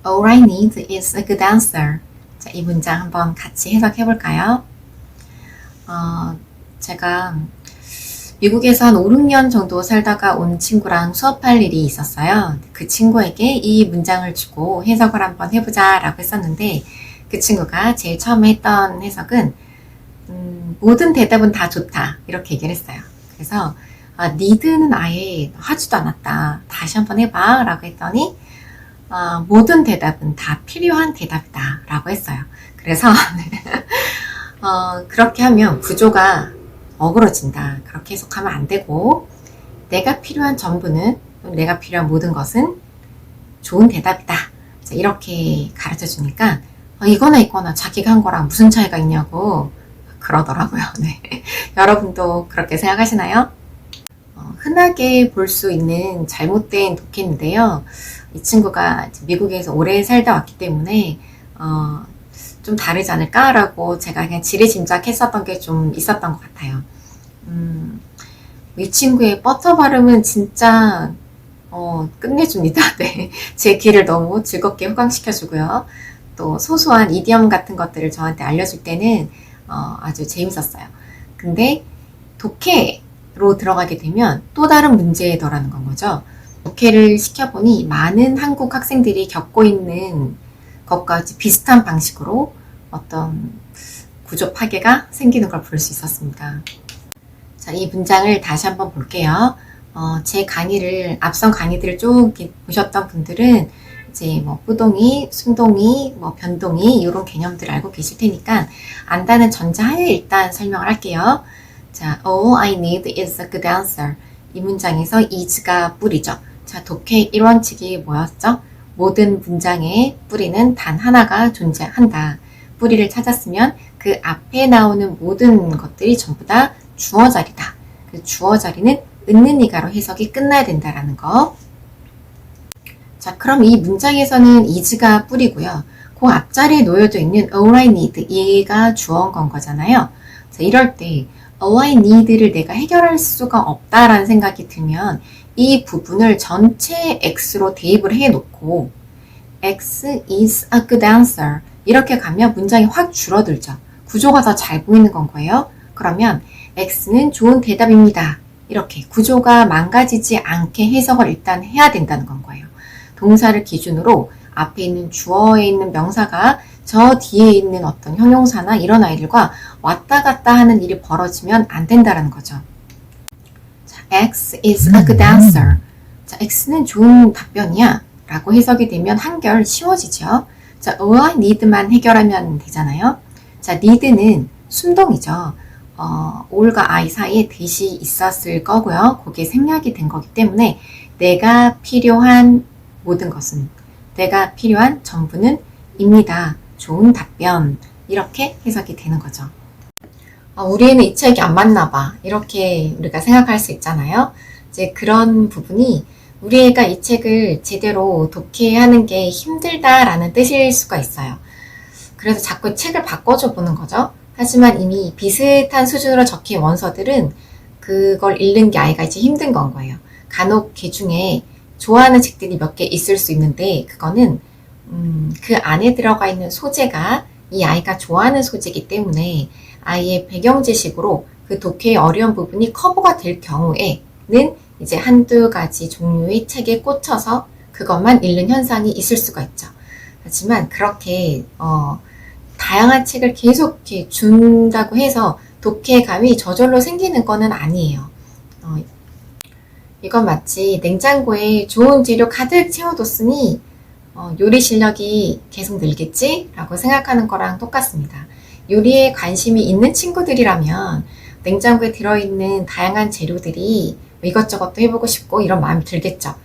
All I need is a good answer. 자, 이 문장 한번 같이 해석해 볼까요? 제가 미국에서 한 5, 6년 정도 살다가 온 친구랑 수업할 일이 있었어요. 그 친구에게 이 문장을 주고 해석을 한번 해보자 라고 했었는데 그 친구가 제일 처음에 했던 해석은 모든 대답은 다 좋다 이렇게 얘기를 했어요. 그래서 need는 아예 하지도 않았다. 다시 한번 해봐 라고 했더니 모든 대답은 다 필요한 대답이다 라고 했어요. 그래서 그렇게 하면 구조가 어그러진다. 그렇게 해석하면 안 되고 내가 필요한 전부는 내가 필요한 모든 것은 좋은 대답이다. 자, 이렇게 가르쳐 주니까 이거나 자기가 한 거랑 무슨 차이가 있냐고 그러더라고요. 네. 여러분도 그렇게 생각하시나요? 흔하게 볼 수 있는 잘못된 독해인데요. 이 친구가 미국에서 오래 살다 왔기 때문에 좀 다르지 않을까라고 제가 그냥 지레짐작했었던 게 좀 있었던 것 같아요. 이 친구의 버터 발음은 진짜 끝내줍니다. 네. 제 귀를 너무 즐겁게 호강시켜주고요. 또 소소한 이디엄 같은 것들을 저한테 알려줄 때는 아주 재밌었어요. 근데 독해로 들어가게 되면 또 다른 문제더라는 건 거죠. 독해를 시켜보니 많은 한국 학생들이 겪고 있는 것과 비슷한 방식으로 어떤 구조 파괴가 생기는 걸 볼 수 있었습니다. 자, 이 문장을 다시 한번 볼게요. 제 강의를, 앞선 강의들을 쭉 보셨던 분들은 이제 뭐 부동의, 순동의, 뭐 변동의 이런 개념들을 알고 계실 테니까 안다는 전제하에 일단 설명을 할게요. 자, all I need is a good answer. 이 문장에서 is가 뿌리죠. 자, 독해 1원칙이 뭐였죠? 모든 문장의 뿌리는 단 하나가 존재한다. 뿌리를 찾았으면 그 앞에 나오는 모든 것들이 전부 다 주어 자리다. 그 주어 자리는 있는 이가로 해석이 끝나야 된다라는 거. 자, 그럼 이 문장에서는 is가 뿌리고요. 그 앞자리에 놓여져 있는 all I need, 얘가 주어인 건 거잖아요. 자, 이럴 때 all I need를 내가 해결할 수가 없다라는 생각이 들면 이 부분을 전체 X로 대입을 해놓고 X is a good answer 이렇게 가면 문장이 확 줄어들죠. 구조가 더 잘 보이는 건 거예요. 그러면 X는 좋은 대답입니다. 이렇게 구조가 망가지지 않게 해석을 일단 해야 된다는 건 거예요. 동사를 기준으로 앞에 있는 주어에 있는 명사가 저 뒤에 있는 어떤 형용사나 이런 아이들과 왔다 갔다 하는 일이 벌어지면 안 된다는 거죠. 자, X is a good answer. 자, X는 좋은 답변이야 라고 해석이 되면 한결 쉬워지죠. 자, all I need만 해결하면 되잖아요. 자, need는 순동이죠. all과 I 사이에 대시 있었을 거고요. 그게 생략이 된 거기 때문에 내가 필요한 모든 것은, 내가 필요한 전부는 입니다. 좋은 답변. 이렇게 해석이 되는 거죠. 우리 애는 이 책이 안 맞나 봐. 이렇게 우리가 생각할 수 있잖아요. 이제 그런 부분이 우리 애가 이 책을 제대로 독해하는 게 힘들다라는 뜻일 수가 있어요. 그래서 자꾸 책을 바꿔줘 보는 거죠. 하지만 이미 비슷한 수준으로 적힌 원서들은 그걸 읽는 게 아이가 이제 힘든 건 거예요. 간혹 그 중에 좋아하는 책들이 몇 개 있을 수 있는데 그거는 그 안에 들어가 있는 소재가 이 아이가 좋아하는 소재이기 때문에 아이의 배경 지식으로 그 독해의 어려운 부분이 커버가 될 경우에는 이제 한두 가지 종류의 책에 꽂혀서 그것만 읽는 현상이 있을 수가 있죠. 하지만 그렇게 다양한 책을 계속 이렇게 준다고 해서 독해감이 저절로 생기는 거는 아니에요. 이건 마치 냉장고에 좋은 재료 가득 채워뒀으니 요리 실력이 계속 늘겠지? 라고 생각하는 거랑 똑같습니다. 요리에 관심이 있는 친구들이라면 냉장고에 들어있는 다양한 재료들이 이것저것 또 해보고 싶고 이런 마음이 들겠죠.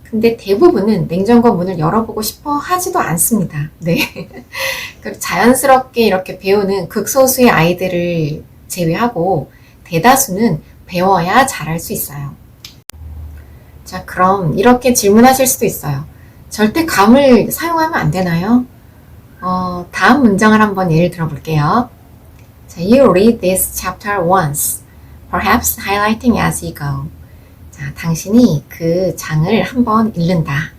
근데 대부분은 냉장고 문을 열어보고 싶어 하지도 않습니다. 네. 자연스럽게 이렇게 배우는 극소수의 아이들을 제외하고 대다수는 배워야 잘할 수 있어요. 자, 그럼 이렇게 질문하실 수도 있어요. 절대 감을 사용하면 안 되나요? 다음 문장을 한번 예를 들어볼게요. 자, you read this chapter once, perhaps highlighting as you go. 자, 당신이 그 장을 한번 읽는다.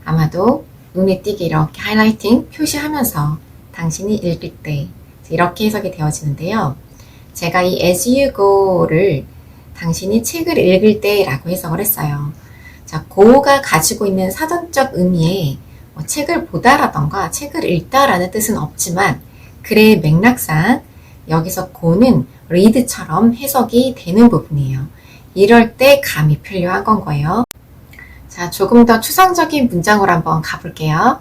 아마도 눈에 띄게 이렇게 하이라이팅 표시하면서 당신이 읽을 때 이렇게 해석이 되어지는데요. 제가 이 as you go를 당신이 책을 읽을 때라고 해석을 했어요. 자, go가 가지고 있는 사전적 의미에 책을 보다라던가 책을 읽다라는 뜻은 없지만 글의 맥락상 여기서 go는 read처럼 해석이 되는 부분이에요. 이럴 때 감이 필요한 건 거예요. 자, 조금 더 추상적인 문장으로 한번 가볼게요.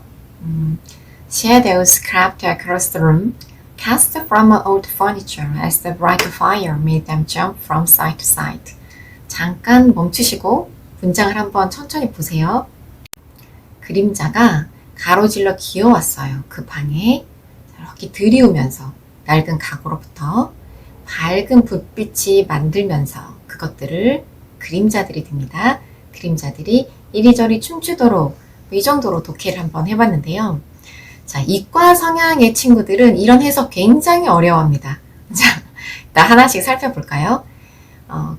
Shadows crept across the room, cast from old furniture as the bright fire made them jump from side to side. 잠깐 멈추시고 문장을 한번 천천히 보세요. 그림자가 가로질러 기어왔어요. 그 방에 이렇게 들이우면서 낡은 가구로부터 밝은 불빛이 만들면서 그것들을 그림자들이 듭니다. 그림자들이 이리저리 춤추도록 이 정도로 독해를 한번 해봤는데요. 자, 이과 성향의 친구들은 이런 해석 굉장히 어려워합니다. 자, 일단 하나씩 살펴볼까요?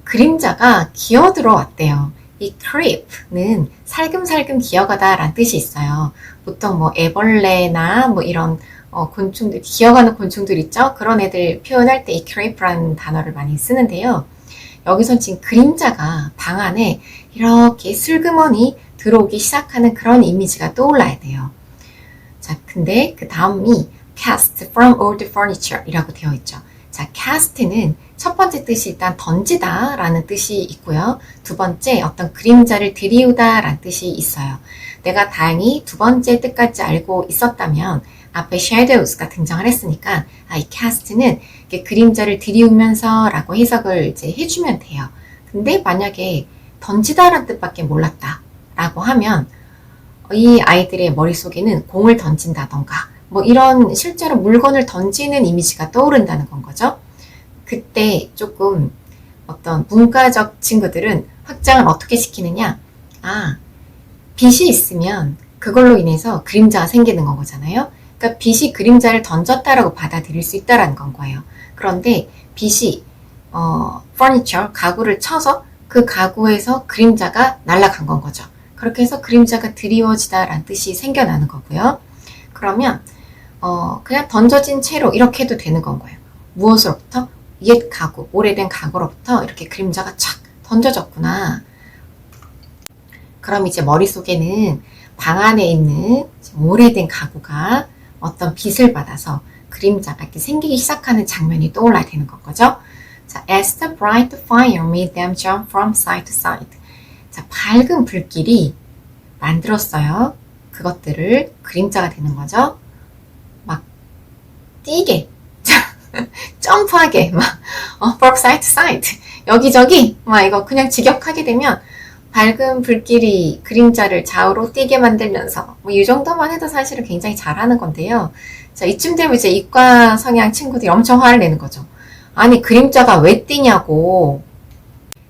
그림자가 기어 들어왔대요. 이 creep는 살금살금 기어가다 라는 뜻이 있어요. 보통 뭐 애벌레나 뭐 이런 곤충들, 기어가는 곤충들 있죠? 그런 애들 표현할 때 이 creep라는 단어를 많이 쓰는데요. 여기선 지금 그림자가 방 안에 이렇게 슬그머니 들어오기 시작하는 그런 이미지가 떠올라야 돼요. 자, 근데 그 다음이 cast from old furniture 이라고 되어 있죠. 자, cast는 첫 번째 뜻이 일단 던지다 라는 뜻이 있고요. 두 번째 어떤 그림자를 들이우다 라는 뜻이 있어요. 내가 다행히 두 번째 뜻까지 알고 있었다면 앞에 shadows가 등장을 했으니까 이 cast는 그림자를 들이우면서 라고 해석을 이제 해주면 돼요. 근데 만약에 던지다 라는 뜻밖에 몰랐다 라고 하면 이 아이들의 머릿속에는 공을 던진다던가 뭐 이런 실제로 물건을 던지는 이미지가 떠오른다는 건 거죠. 그때 조금 어떤 문과적 친구들은 확장을 어떻게 시키느냐, 빛이 있으면 그걸로 인해서 그림자가 생기는 건 거잖아요. 그러니까 빛이 그림자를 던졌다라고 받아들일 수 있다라는 건 거예요. 그런데 빛이 furniture, 가구를 쳐서 그 가구에서 그림자가 날아간 건 거죠. 그렇게 해서 그림자가 드리워지다라는 뜻이 생겨나는 거고요. 그러면 그냥 던져진 채로 이렇게 해도 되는 건 거예요. 무엇으로부터? 옛 가구, 오래된 가구로부터 이렇게 그림자가 착 던져졌구나. 그럼 이제 머릿속에는 방 안에 있는 오래된 가구가 어떤 빛을 받아서 그림자가 이렇게 생기기 시작하는 장면이 떠올라야 되는 거죠. 자, as the bright fire made them jump from side to side. 자, 밝은 불길이 만들었어요. 그것들을 그림자가 되는 거죠. 막 뛰게, 점프하게, from side to side, 여기저기, 이거 그냥 직역하게 되면 밝은 불길이 그림자를 좌우로 뛰게 만들면서 이 정도만 해도 사실은 굉장히 잘하는 건데요. 자, 이쯤 되면 이제 이과 성향 친구들이 엄청 화를 내는 거죠. 아니, 그림자가 왜 뛰냐고.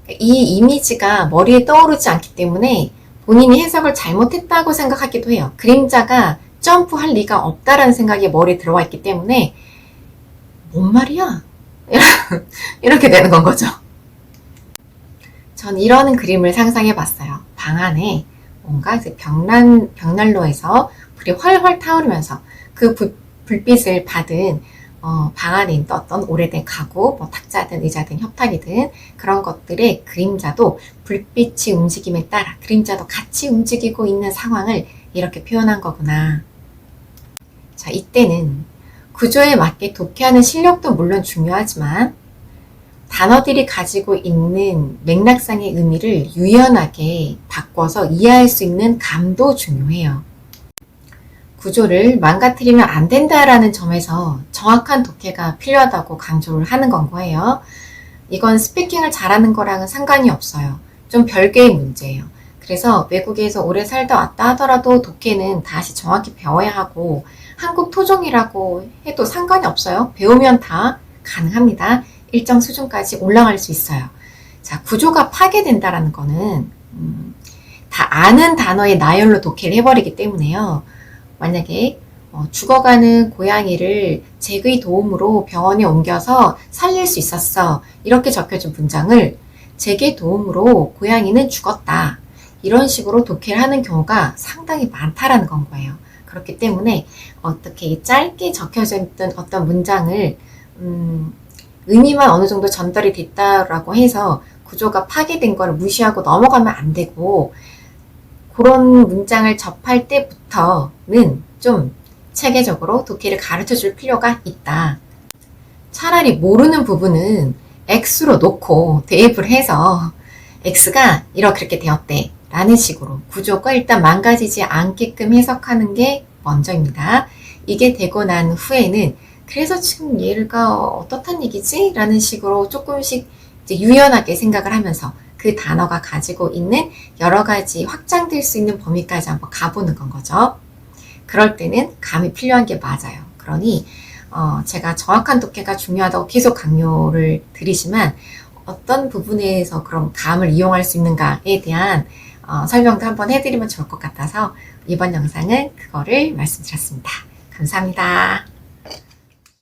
이 이미지가 머리에 떠오르지 않기 때문에 본인이 해석을 잘못했다고 생각하기도 해요. 그림자가 점프할 리가 없다라는 생각이 머리에 들어와 있기 때문에 뭔 말이야? 이렇게 되는 건 거죠. 전 이런 그림을 상상해 봤어요. 방 안에 뭔가 이제 벽난로에서 불이 활활 타오르면서 그 불빛을 받은 방 안에 있는 어떤 오래된 가구, 탁자든 의자든 협탁이든 그런 것들의 그림자도 불빛이 움직임에 따라 그림자도 같이 움직이고 있는 상황을 이렇게 표현한 거구나. 자, 이때는 구조에 맞게 독해하는 실력도 물론 중요하지만 단어들이 가지고 있는 맥락상의 의미를 유연하게 바꿔서 이해할 수 있는 감도 중요해요. 구조를 망가뜨리면 안 된다라는 점에서 정확한 독해가 필요하다고 강조를 하는 건 거예요. 이건 스피킹을 잘하는 거랑은 상관이 없어요. 좀 별개의 문제예요. 그래서 외국에서 오래 살다 왔다 하더라도 독해는 다시 정확히 배워야 하고 한국 토종이라고 해도 상관이 없어요. 배우면 다 가능합니다. 일정 수준까지 올라갈 수 있어요. 자, 구조가 파괴된다라는 거는 다 아는 단어의 나열로 독해를 해버리기 때문에요. 만약에 죽어가는 고양이를 잭의 도움으로 병원에 옮겨서 살릴 수 있었어. 이렇게 적혀진 문장을 잭의 도움으로 고양이는 죽었다. 이런 식으로 독해를 하는 경우가 상당히 많다라는 건 거예요. 그렇기 때문에 어떻게 짧게 적혀져 있던 어떤 문장을 의미만 어느 정도 전달이 됐다라고 해서 구조가 파괴된 걸 무시하고 넘어가면 안 되고, 그런 문장을 접할 때부터는 좀 체계적으로 독해를 가르쳐 줄 필요가 있다. 차라리 모르는 부분은 X로 놓고 대입을 해서 X가 이렇게 되었대 라는 식으로 구조가 일단 망가지지 않게끔 해석하는 게 먼저입니다. 이게 되고 난 후에는 그래서 지금 얘가 어떻단 얘기지? 라는 식으로 조금씩 이제 유연하게 생각을 하면서 그 단어가 가지고 있는 여러 가지 확장될 수 있는 범위까지 한번 가보는 건 거죠. 그럴 때는 감이 필요한 게 맞아요. 그러니 제가 정확한 독해가 중요하다고 계속 강요를 드리지만, 어떤 부분에서 그럼 감을 이용할 수 있는가에 대한 설명도 한번 해드리면 좋을 것 같아서 이번 영상은 그거를 말씀드렸습니다. 감사합니다.